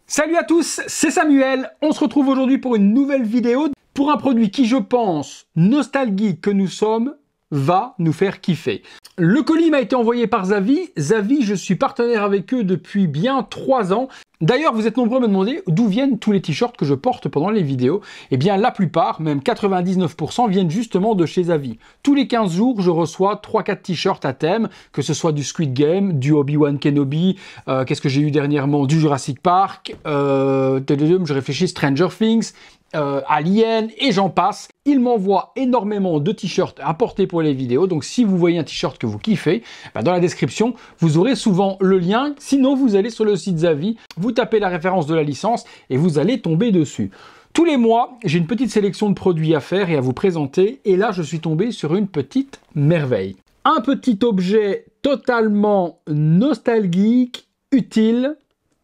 Salut à tous, c'est Samuel. On se retrouve aujourd'hui pour une nouvelle vidéo pour un produit qui, je pense, nostalgique que nous sommes, va nous faire kiffer. Le colis m'a été envoyé par Zavvi. Zavvi, je suis partenaire avec eux depuis bien 3 ans. D'ailleurs, vous êtes nombreux à me demander d'où viennent tous les t-shirts que je porte pendant les vidéos. Eh bien, la plupart, même 99%, viennent justement de chez Zavvi. Tous les 15 jours, je reçois 3-4 t-shirts à thème, que ce soit du Squid Game, du Obi-Wan Kenobi, qu'est-ce que j'ai eu dernièrement, du Jurassic Park, je réfléchis, Stranger Things, Alien, et j'en passe. Il m'envoie énormément de t-shirts à porter pour les vidéos, donc si vous voyez un t-shirt que vous kiffez, dans la description, vous aurez souvent le lien. Sinon, vous allez sur le site Zavvi, vous tapez la référence de la licence et vous allez tomber dessus. Tous les mois, j'ai une petite sélection de produits à faire et à vous présenter, et là, je suis tombé sur une petite merveille. Un petit objet totalement nostalgique, utile,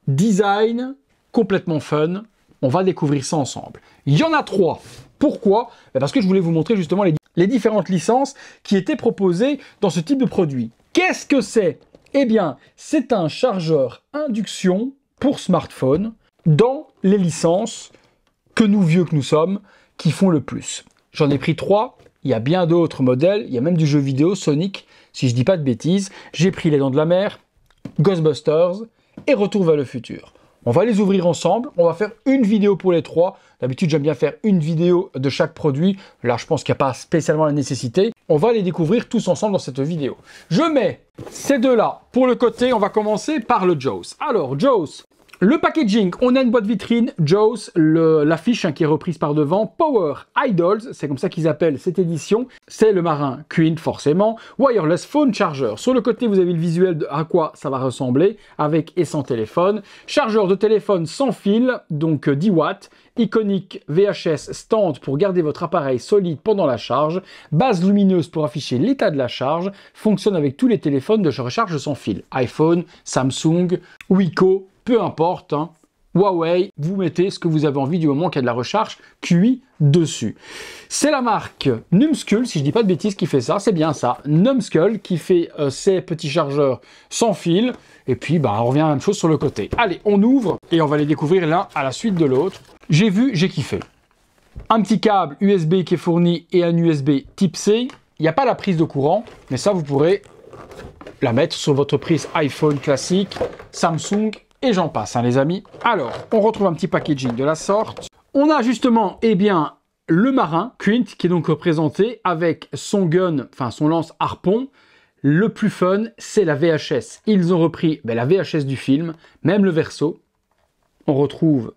design, complètement fun. On va découvrir ça ensemble. Il y en a 3. Pourquoi? Parce que je voulais vous montrer justement les différentes licences qui étaient proposées dans ce type de produit. Qu'est-ce que c'est? Eh bien, c'est un chargeur induction pour smartphone dans les licences que nous, vieux que nous sommes, qui font le plus. J'en ai pris 3. Il y a bien d'autres modèles. Il y a même du jeu vidéo Sonic, si je dis pas de bêtises. J'ai pris Les Dents de la Mer, Ghostbusters et Retour vers le futur. On va les ouvrir ensemble, on va faire une vidéo pour les 3. D'habitude, j'aime bien faire une vidéo de chaque produit. Là, je pense qu'il n'y a pas spécialement la nécessité. On va les découvrir tous ensemble dans cette vidéo. Je mets ces deux-là pour le côté. On va commencer par le Jaws. Alors, Jaws, le packaging, on a une boîte vitrine, Jaws, l'affiche qui est reprise par devant, Power Idols, c'est comme ça qu'ils appellent cette édition, c'est le marin Quint forcément, Wireless Phone Charger. Sur le côté, vous avez le visuel de à quoi ça va ressembler, avec et sans téléphone. Chargeur de téléphone sans fil, donc 10 watts. Iconique VHS stand pour garder votre appareil solide pendant la charge. Base lumineuse pour afficher l'état de la charge. Fonctionne avec tous les téléphones de recharge sans fil. iPhone, Samsung, Wiko, peu importe, hein. Huawei, vous mettez ce que vous avez envie du moment qu'il y a de la recharge QI dessus. C'est la marque Numskull, si je dis pas de bêtises, qui fait ça, c'est bien ça. Numskull qui fait ces petits chargeurs sans fil. Et puis, on revient à la même chose sur le côté. Allez, on ouvre et on va les découvrir l'un à la suite de l'autre. J'ai vu, j'ai kiffé. Un petit câble USB qui est fourni et un USB type C. Il n'y a pas la prise de courant, mais ça, vous pourrez la mettre sur votre prise iPhone classique, Samsung, et j'en passe, hein, les amis. Alors, on retrouve un petit packaging de la sorte. On a justement, le marin, Quint, qui est donc représenté avec son gun, enfin son lance harpon. Le plus fun, c'est la VHS. Ils ont repris la VHS du film, même le verso. On retrouve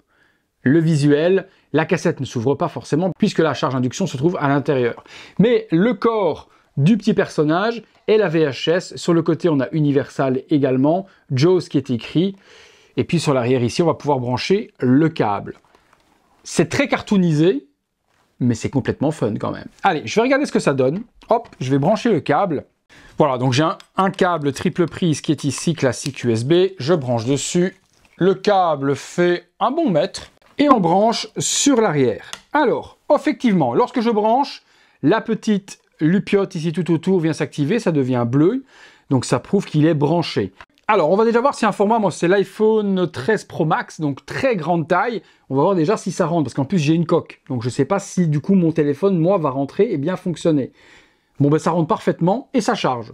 le visuel. La cassette ne s'ouvre pas forcément, puisque la charge induction se trouve à l'intérieur. Mais le corps du petit personnage et la VHS. Sur le côté, on a Universal également, Jaws qui est écrit. Et puis sur l'arrière ici, on va pouvoir brancher le câble. C'est très cartoonisé, mais c'est complètement fun quand même. Allez, je vais regarder ce que ça donne. Hop, je vais brancher le câble. Voilà, donc j'ai un câble triple prise qui est ici, classique USB. Je branche dessus. Le câble fait un bon mètre. Et on branche sur l'arrière. Alors, effectivement, lorsque je branche, la petite lupiote ici tout autour vient s'activer. Ça devient bleu. Donc ça prouve qu'il est branché. Alors, on va déjà voir si un format, moi c'est l'iPhone 13 Pro Max, donc très grande taille. On va voir déjà si ça rentre, parce qu'en plus j'ai une coque. Donc je ne sais pas si du coup mon téléphone, moi, va rentrer et bien fonctionner. Bon, ça rentre parfaitement et ça charge.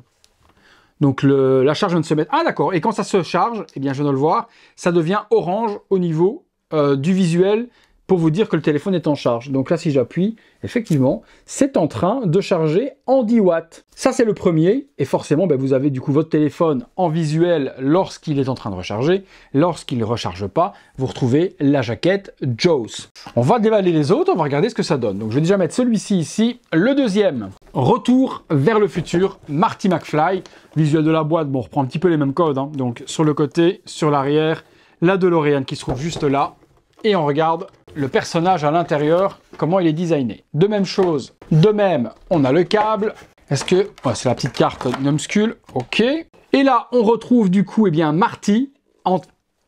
Donc la charge vient de se mettre... Ah d'accord, et quand ça se charge, je viens de le voir, ça devient orange au niveau du visuel pour vous dire que le téléphone est en charge. Donc là, si j'appuie, effectivement, c'est en train de charger en 10 watts. Ça, c'est le premier. Et forcément, vous avez du coup votre téléphone en visuel lorsqu'il est en train de recharger. Lorsqu'il ne recharge pas, vous retrouvez la jaquette Jaws. On va déballer les autres, on va regarder ce que ça donne. Donc, je vais déjà mettre celui-ci ici. Le deuxième, Retour vers le futur, Marty McFly. Visuel de la boîte, on reprend un petit peu les mêmes codes, hein. Donc, sur le côté, sur l'arrière, la DeLorean qui se trouve juste là. Et on regarde le personnage à l'intérieur, comment il est designé. De même chose, de même, on a le câble. Est-ce que... Ouais, c'est la petite carte Numskull, ok. Et là, on retrouve du coup, Marty,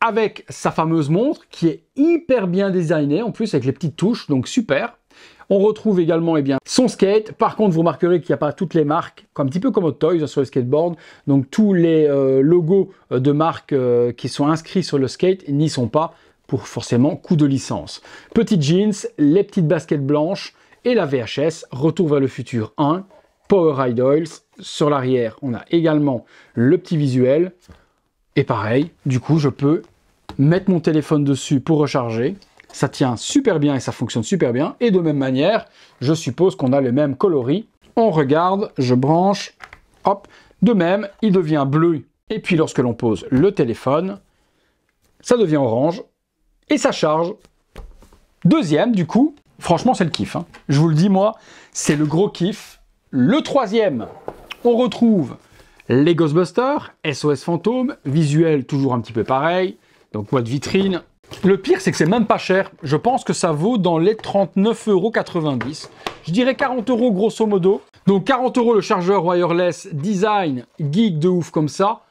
avec sa fameuse montre, qui est hyper bien designée, en plus avec les petites touches, donc super. On retrouve également son skate. Par contre, vous remarquerez qu'il n'y a pas toutes les marques, un petit peu comme Hot Toys sur le skateboard. Donc tous les logos de marques qui sont inscrits sur le skate n'y sont pas. pour forcément coup de licence. Petit jeans, les petites baskets blanches et la VHS, Retour vers le futur 1, Power Idols. Sur l'arrière, on a également le petit visuel. Et pareil, du coup, je peux mettre mon téléphone dessus pour recharger. Ça tient super bien et ça fonctionne super bien. Et de même manière, je suppose qu'on a le même coloris. On regarde, je branche, hop. De même, il devient bleu. Et puis lorsque l'on pose le téléphone, ça devient orange et ça charge. Deuxième, du coup, franchement, c'est le kiff, hein. Je vous le dis, moi, c'est le gros kiff. Le troisième, on retrouve les Ghostbusters, SOS Fantôme, visuel toujours un petit peu pareil, donc boîte vitrine. Le pire, c'est que c'est même pas cher. Je pense que ça vaut dans les 39,90 €. Je dirais 40 € grosso modo. Donc 40 € le chargeur wireless, design, geek de ouf comme ça.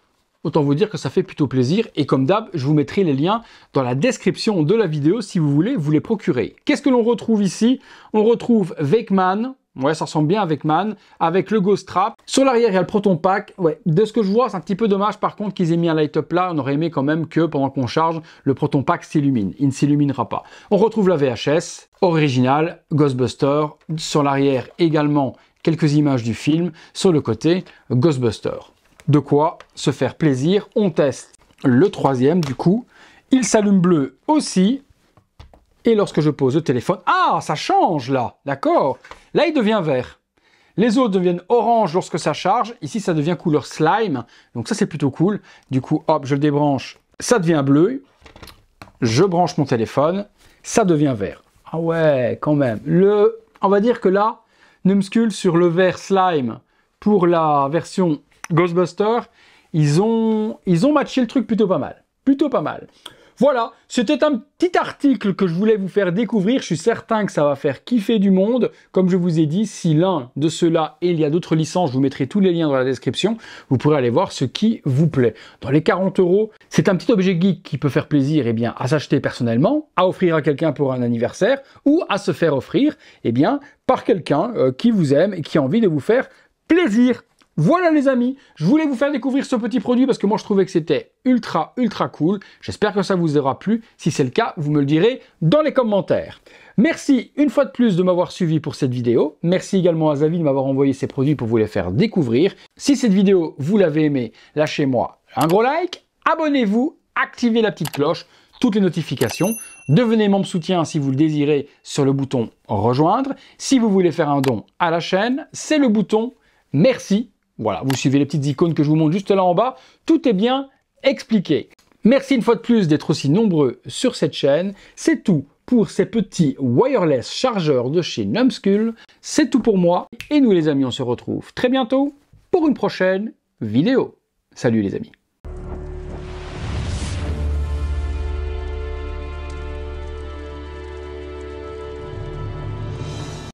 Autant vous dire que ça fait plutôt plaisir. Et comme d'hab, je vous mettrai les liens dans la description de la vidéo si vous voulez vous les procurer. Qu'est-ce que l'on retrouve ici? On retrouve Wakeman. Ouais, ça ressemble bien à Wakeman, avec le Ghost Trap. Sur l'arrière, il y a le Proton Pack. Ouais, de ce que je vois, c'est un petit peu dommage par contre qu'ils aient mis un light-up là. On aurait aimé quand même que pendant qu'on charge, le Proton Pack s'illumine. Il ne s'illuminera pas. On retrouve la VHS, original, Ghostbuster. Sur l'arrière, également, quelques images du film. Sur le côté, Ghostbuster. De quoi se faire plaisir. On teste le troisième, du coup. Il s'allume bleu aussi. Et lorsque je pose le téléphone... Ah, ça change là, d'accord. Là, il devient vert. Les autres deviennent orange lorsque ça charge. Ici, ça devient couleur slime. Donc ça, c'est plutôt cool. Du coup, hop, je le débranche. Ça devient bleu. Je branche mon téléphone. Ça devient vert. Ah ouais, quand même. On va dire que là, Numskull sur le vert slime pour la version Ghostbuster, ils ont matché le truc plutôt pas mal. Plutôt pas mal. Voilà, c'était un petit article que je voulais vous faire découvrir. Je suis certain que ça va faire kiffer du monde. Comme je vous ai dit, si l'un de ceux-là, et il y a d'autres licences, je vous mettrai tous les liens dans la description, vous pourrez aller voir ce qui vous plaît. Dans les 40 €, c'est un petit objet geek qui peut faire plaisir à s'acheter personnellement, à offrir à quelqu'un pour un anniversaire, ou à se faire offrir par quelqu'un qui vous aime et qui a envie de vous faire plaisir. Voilà les amis, je voulais vous faire découvrir ce petit produit parce que moi je trouvais que c'était ultra cool. J'espère que ça vous aura plu. Si c'est le cas, vous me le direz dans les commentaires. Merci une fois de plus de m'avoir suivi pour cette vidéo. Merci également à Xavi de m'avoir envoyé ces produits pour vous les faire découvrir. Si cette vidéo, vous l'avez aimée, lâchez-moi un gros like, abonnez-vous, activez la petite cloche, toutes les notifications. Devenez membre soutien si vous le désirez sur le bouton rejoindre. Si vous voulez faire un don à la chaîne, c'est le bouton merci. Voilà, vous suivez les petites icônes que je vous montre juste là en bas. Tout est bien expliqué. Merci une fois de plus d'être aussi nombreux sur cette chaîne. C'est tout pour ces petits wireless chargeurs de chez Numskull. C'est tout pour moi. Et nous les amis, on se retrouve très bientôt pour une prochaine vidéo. Salut les amis.